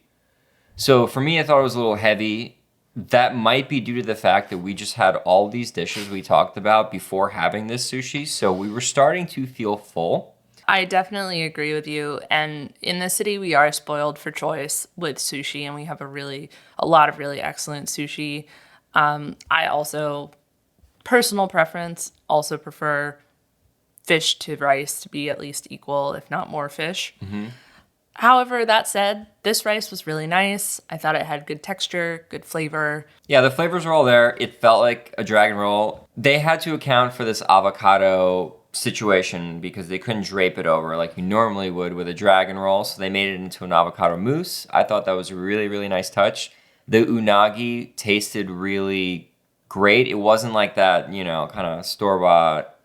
So for me, I thought it was a little heavy. That might be due to the fact that we just had all these dishes we talked about before having this sushi. So we were starting to feel full. I definitely agree with you. And in the city, we are spoiled for choice with sushi, and we have a lot of really excellent sushi. I also... Personal preference, also prefer fish to rice to be at least equal, if not more fish. However, that said, this rice was really nice. I thought it had good texture, good flavor. Yeah, the flavors were all there. It felt like a dragon roll. They had to account for this avocado situation because they couldn't drape it over like you normally would with a dragon roll, so they made it into an avocado mousse. I thought that was a really, really nice touch. The unagi tasted really great. It wasn't like that, kind of store-bought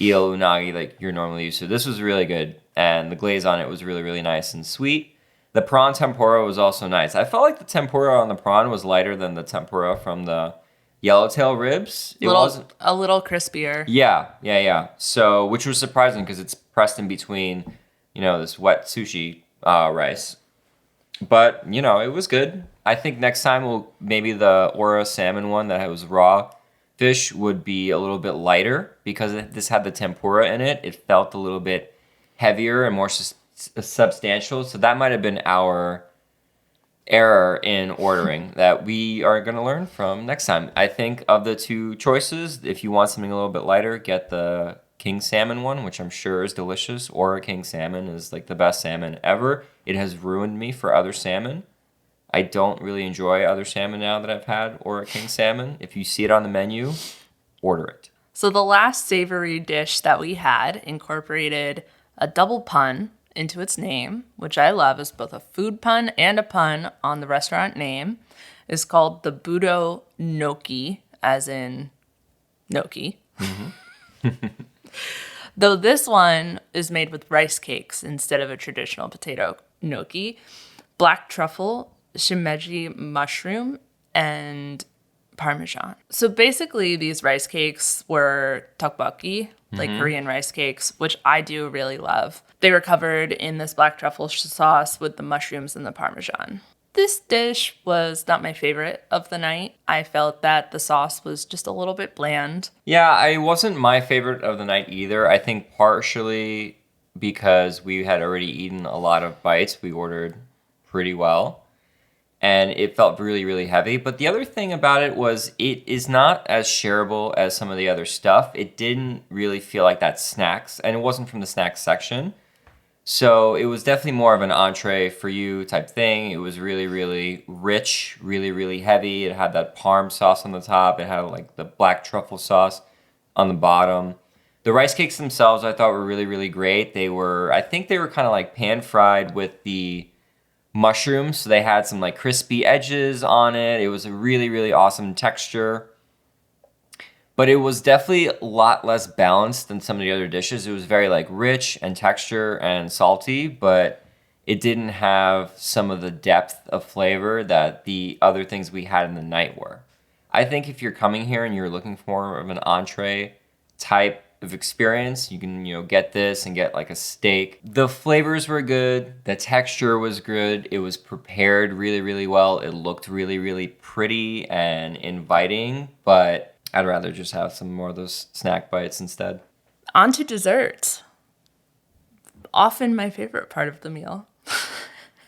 eel unagi like you're normally used to. This was really good, and the glaze on it was really, really nice and sweet. The prawn tempura was also nice. I felt like the tempura on the prawn was lighter than the tempura from the Yellowtail ribs. It wasn't a little crispier. Yeah. So, which was surprising because it's pressed in between, this wet sushi rice. But, it was good. I think next time maybe the Ora salmon one that was raw fish would be a little bit lighter because this had the tempura in it. It felt a little bit heavier and more substantial. So that might have been our error in ordering that we are going to learn from next time. I think of the 2 choices, if you want something a little bit lighter, get the king salmon one, which I'm sure is delicious. Ora king salmon is like the best salmon ever. It has ruined me for other salmon. I don't really enjoy other salmon now that I've had Ora king salmon. If you see it on the menu, order it. So the last savory dish that we had incorporated a double pun into its name, which I love as both a food pun and a pun on the restaurant name. Is called the Budonoki, as in gnocchi. Though this one is made with rice cakes instead of a traditional potato gnocchi. Black truffle, shimeji mushroom, and Parmesan. So basically these rice cakes were tteokbokki, like Korean rice cakes, which I do really love. They were covered in this black truffle sauce with the mushrooms and the Parmesan. This dish was not my favorite of the night. I felt that the sauce was just a little bit bland. Yeah, it wasn't my favorite of the night either. I think partially because we had already eaten a lot of bites. We ordered pretty well, and it felt really, really heavy. But the other thing about it was it is not as shareable as some of the other stuff. It didn't really feel like that snacks, and it wasn't from the snacks section. So it was definitely more of an entree for you type thing. It was really, really rich, really, really heavy. It had that parm sauce on the top. It had like the black truffle sauce on the bottom. The rice cakes themselves I thought were really, really great. I think they were kind of like pan fried with the mushrooms. So they had some like crispy edges on it. It was a really, really awesome texture. But it was definitely a lot less balanced than some of the other dishes. It was very like rich and texture and salty, but it didn't have some of the depth of flavor that the other things we had in the night were. I think if you're coming here and you're looking for more of an entree type of experience, you can, get this and get like a steak. The flavors were good. The texture was good. It was prepared really, really well. It looked really, really pretty and inviting, but I'd rather just have some more of those snack bites instead. On to dessert. Often my favorite part of the meal.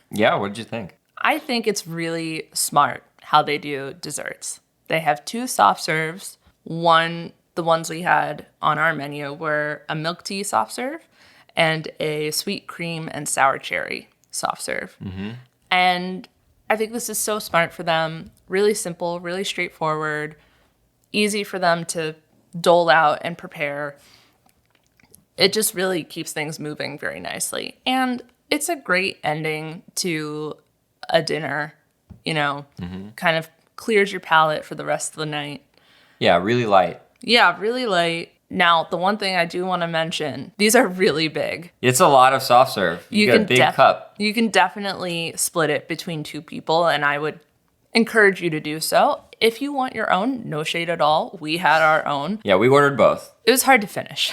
Yeah, what did you think? I think it's really smart how they do desserts. They have 2 soft serves. The ones we had on our menu were a milk tea soft serve and a sweet cream and sour cherry soft serve. And I think this is so smart for them. Really simple, really straightforward. Easy for them to dole out and prepare. It just really keeps things moving very nicely. And it's a great ending to a dinner, kind of clears your palate for the rest of the night. Yeah, really light. Yeah, really light. Now, the one thing I do want to mention, these are really big. It's a lot of soft serve. You get a big cup. You can definitely split it between 2 people, and I would encourage you to do so. If you want your own, no shade at all. We had our own. Yeah, we ordered both. It was hard to finish.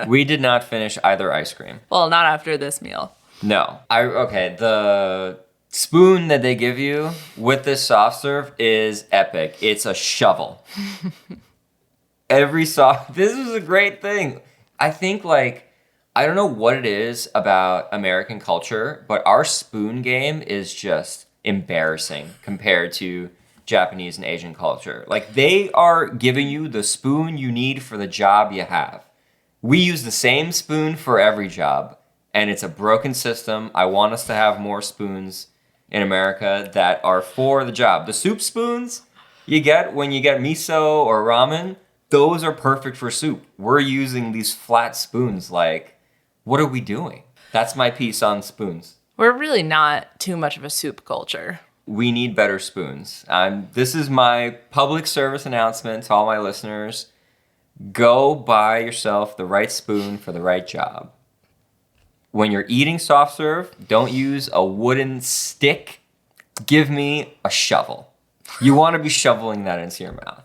We did not finish either ice cream. Well, not after this meal. No. The spoon that they give you with this soft serve is epic. It's a shovel. This is a great thing. I think I don't know what it is about American culture, but our spoon game is just embarrassing compared to Japanese and Asian culture. Like, they are giving you the spoon you need for the job you have. We use the same spoon for every job, and it's a broken system. I want us to have more spoons in America that are for the job. The soup spoons you get when you get miso or ramen, those are perfect for soup. We're using these flat spoons. Like, what are we doing? That's my piece on spoons. We're really not too much of a soup culture. We need better spoons. This is my public service announcement to all my listeners. Go buy yourself the right spoon for the right job. When you're eating soft serve, don't use a wooden stick. Give me a shovel. You want to be shoveling that into your mouth.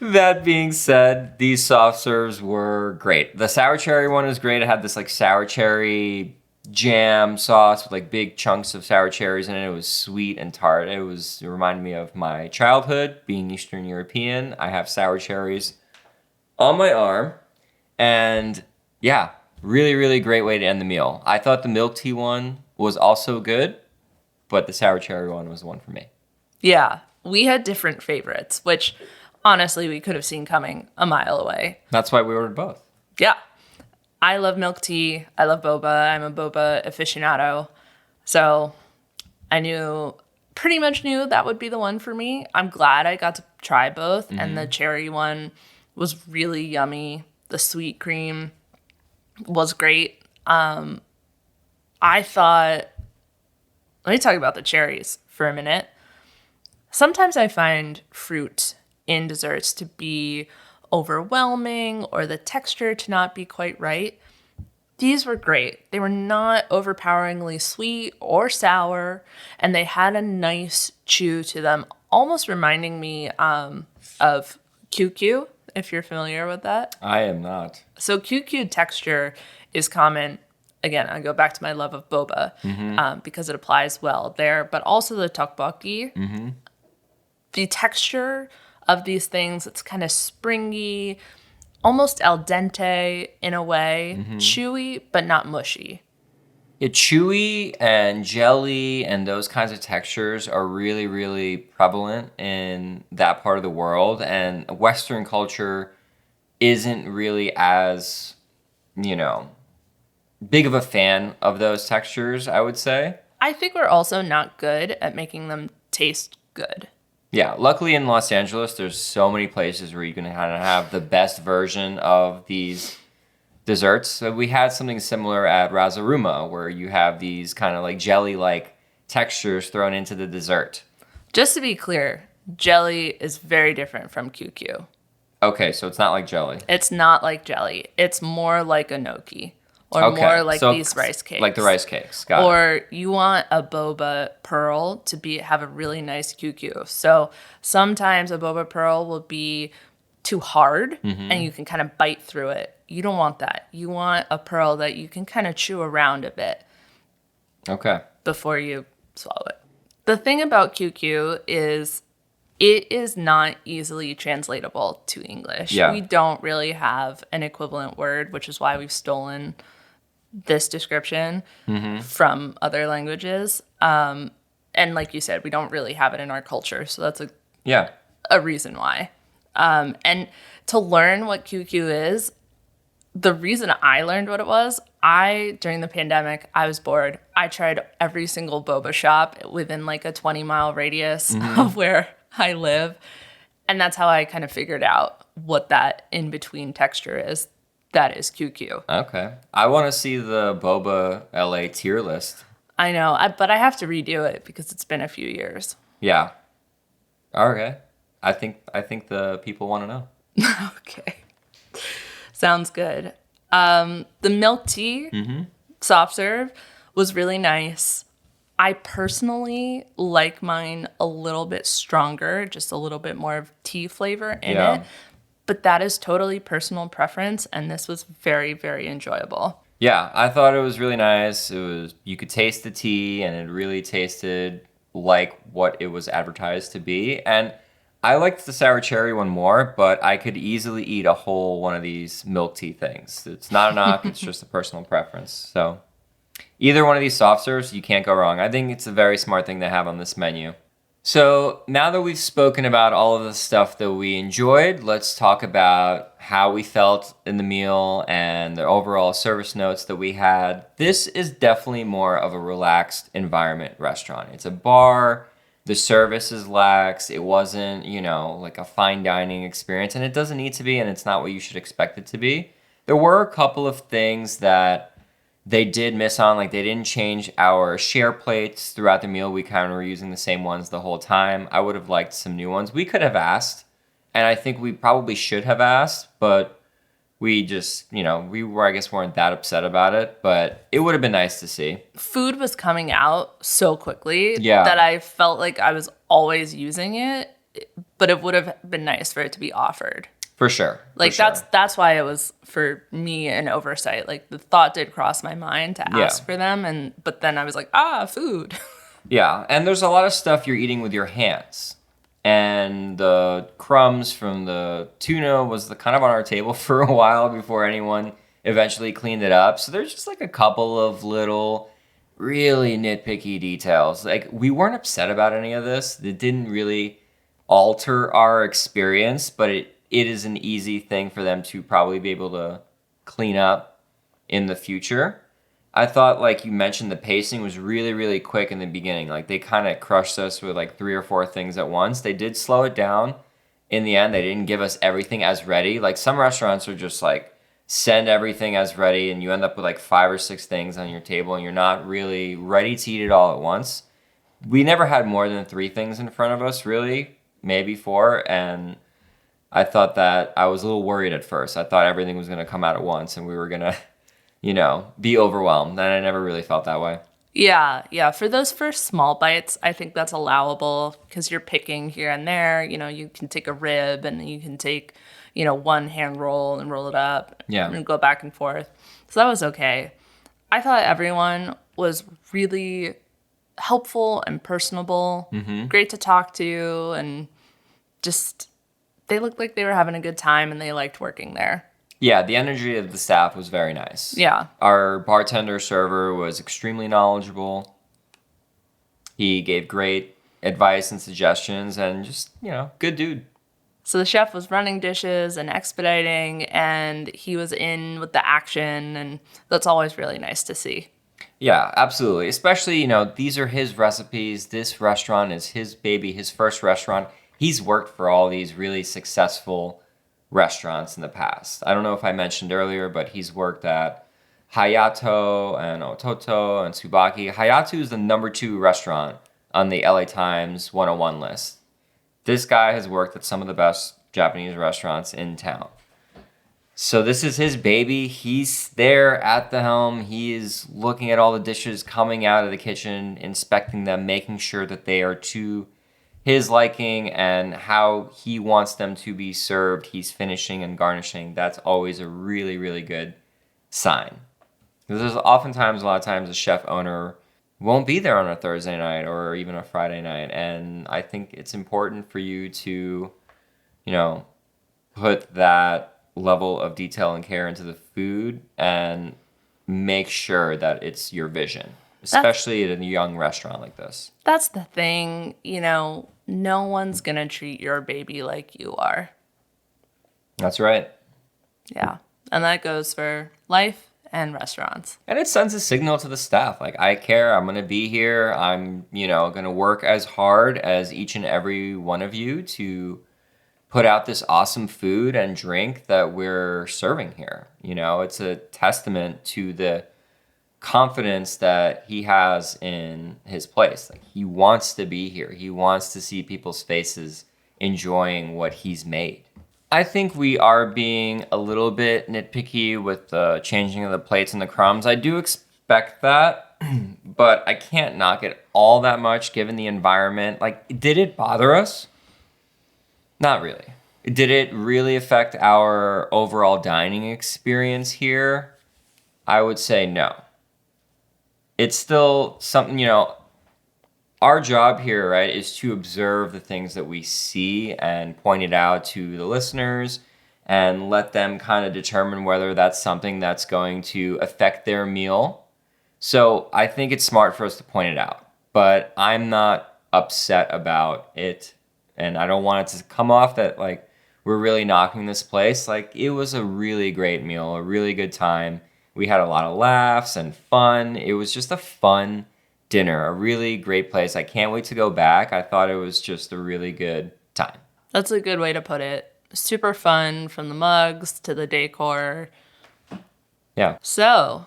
That being said, these soft serves were great. The sour cherry one was great. It had this sour cherry jam sauce with big chunks of sour cherries in it. It was sweet and tart. It reminded me of my childhood, being Eastern European. I have sour cherries on my arm. And yeah, really, really great way to end the meal. I thought the milk tea one was also good, but the sour cherry one was the one for me. Yeah, we had different favorites, which honestly we could have seen coming a mile away. That's why we ordered both. Yeah. I love milk tea. I love boba. I'm a boba aficionado. So I pretty much knew that would be the one for me. I'm glad I got to try both. And the cherry one was really yummy. The sweet cream was great. Let me talk about the cherries for a minute. Sometimes I find fruit in desserts to be overwhelming or the texture to not be quite right. These were great. They were not overpoweringly sweet or sour, and they had a nice chew to them, almost reminding me of QQ, if you're familiar with that. I am not. So QQ texture is common. Again, I go back to my love of boba because it applies well there, but also the tteokbokki. The texture of these things, it's kind of springy, almost al dente in a way, chewy, but not mushy. Chewy and jelly and those kinds of textures are really, really prevalent in that part of the world. And Western culture isn't really as, big of a fan of those textures, I would say. I think we're also not good at making them taste good. Yeah, luckily in Los Angeles, there's so many places where you can kind of have the best version of these desserts. So we had something similar at Razaruma, where you have these kind of like jelly-like textures thrown into the dessert. Just to be clear, jelly is very different from QQ. Okay, so it's not like jelly. It's not like jelly. It's more like a gnocchi. Or more like these rice cakes. Like the rice cakes, got it. Or you want a boba pearl to have a really nice QQ. So sometimes a boba pearl will be too hard and you can kind of bite through it. You don't want that. You want a pearl that you can kind of chew around a bit. Okay. Before you swallow it. The thing about QQ is it is not easily translatable to English. Yeah. We don't really have an equivalent word, which is why we've stolen this description from other languages. And like you said, we don't really have it in our culture. So that's a reason why. And to learn what QQ is, the reason I learned what it was, during the pandemic, I was bored. I tried every single boba shop within like a 20-mile radius of where I live. And that's how I kind of figured out what that in-between texture is. That is QQ. Okay. I want to see the Boba LA tier list. I know, but I have to redo it because it's been a few years. Yeah. Okay. I think the people want to know. Okay. Sounds good. The milk tea soft serve was really nice. I personally like mine a little bit stronger, just a little bit more of tea flavor in it. But that is totally personal preference, and this was very, very enjoyable. Yeah, I thought it was really nice. You could taste the tea, and it really tasted like what it was advertised to be. And I liked the sour cherry one more, but I could easily eat a whole one of these milk tea things. It's not a knock, it's just a personal preference. So either one of these soft serves, you can't go wrong. I think it's a very smart thing to have on this menu. So now that we've spoken about all of the stuff that we enjoyed, let's talk about how we felt in the meal and the overall service notes that we had. This is definitely more of a relaxed environment restaurant. It's a bar. The service is lax. It wasn't, like a fine dining experience, and it doesn't need to be, and it's not what you should expect it to be. There were a couple of things that they did miss on, like they didn't change our share plates throughout the meal. We kind of were using the same ones the whole time. I would have liked some new ones. We could have asked, and I think we probably should have asked, but we just, weren't that upset about it, but it would have been nice to see. Food was coming out so quickly Yeah. that I felt like I was always using it, but it would have been nice for it to be offered. For sure. Like that's why it was for me an oversight. Like the thought did cross my mind to ask for them, but then I was like, food. Yeah, and there's a lot of stuff you're eating with your hands. And the crumbs from the tuna was kind of on our table for a while before anyone eventually cleaned it up. So there's just like a couple of little really nitpicky details. Like we weren't upset about any of this. It didn't really alter our experience, but it is an easy thing for them to probably be able to clean up in the future. I thought, like you mentioned, the pacing was really, really quick in the beginning. Like they kind of crushed us with like 3 or 4 things at once. They did slow it down in the end. They didn't give us everything as ready. Like some restaurants are just like send everything as ready and you end up with like 5 or 6 things on your table and you're not really ready to eat it all at once. We never had more than 3 things in front of us, really, maybe 4, and I thought that I was a little worried at first. I thought everything was going to come out at once and we were going to be overwhelmed. And I never really felt that way. Yeah. For those first small bites, I think that's allowable because you're picking here and there. You can take a rib and you can take, one hand roll and roll it up and go back and forth. So that was okay. I thought everyone was really helpful and personable, great to talk to, and just they looked like they were having a good time and they liked working there. Yeah, the energy of the staff was very nice. Yeah. Our bartender server was extremely knowledgeable. He gave great advice and suggestions and just, good dude. So the chef was running dishes and expediting, and he was in with the action, and that's always really nice to see. Yeah, absolutely. Especially, these are his recipes. This restaurant is his baby, his first restaurant. He's worked for all these really successful restaurants in the past. I don't know if I mentioned earlier, but he's worked at Hayato and Ototo and Tsubaki. Hayato is the number 2 restaurant on the LA Times 101 list. This guy has worked at some of the best Japanese restaurants in town. So this is his baby. He's there at the helm. He is looking at all the dishes coming out of the kitchen, inspecting them, making sure that they are to his liking and how he wants them to be served. He's finishing and garnishing. That's always a really, really good sign. Because there's oftentimes, a lot of times, a chef owner won't be there on a Thursday night or even a Friday night. And I think it's important for you to, put that level of detail and care into the food and make sure that it's your vision, especially at a young restaurant like this. That's the thing, no one's going to treat your baby like you are. That's right. Yeah. And that goes for life and restaurants. And it sends a signal to the staff. Like, I care. I'm going to be here. I'm, going to work as hard as each and every one of you to put out this awesome food and drink that we're serving here. It's a testament to the confidence that he has in his place. Like, he wants to be here. He wants to see people's faces enjoying what he's made. I think we are being a little bit nitpicky with the changing of the plates and the crumbs. I do expect that, but I can't knock it all that much given the environment. Like, did it bother us? Not really. Did it really affect our overall dining experience here? I would say no. It's still something, our job here, right, is to observe the things that we see and point it out to the listeners and let them kind of determine whether that's something that's going to affect their meal. So I think it's smart for us to point it out, but I'm not upset about it. And I don't want it to come off that, like, we're really knocking this place. Like, it was a really great meal, a really good time. We had a lot of laughs and fun. It was just a fun dinner, a really great place. I can't wait to go back. I thought it was just a really good time. That's a good way to put it. Super fun, from the mugs to the decor. Yeah. So,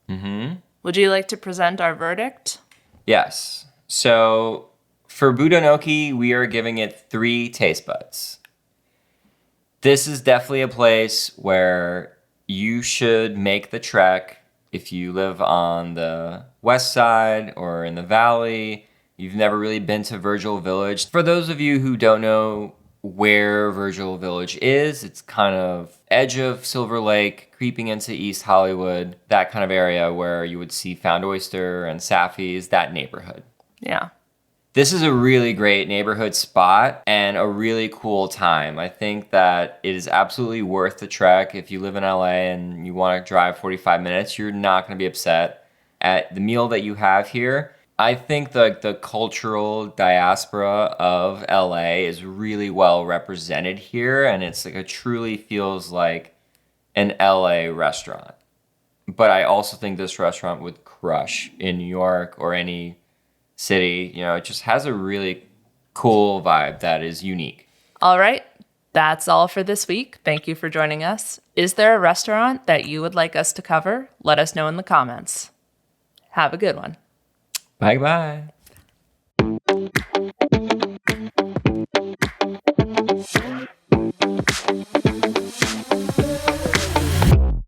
would you like to present our verdict? Yes. So, for Budonoki, we are giving it 3 taste buds. This is definitely a place where you should make the trek if you live on the west side or in the valley. You've never really been to Virgil Village. For those of you who don't know where Virgil Village is, it's kind of edge of Silver Lake, creeping into East Hollywood, that kind of area where you would see Found Oyster and Safi's, that neighborhood. Yeah. This is a really great neighborhood spot and a really cool time. I think that it is absolutely worth the trek. If you live in LA and you want to drive 45 minutes, you're not going to be upset at the meal that you have here. I think the cultural diaspora of LA is really well represented here, and it's like, it truly feels like an LA restaurant. But I also think this restaurant would crush in New York or any city. It just has a really cool vibe that is unique. All right. That's all for this week. Thank you for joining us. Is there a restaurant that you would like us to cover? Let us know in the comments. Have a good one. Bye-bye.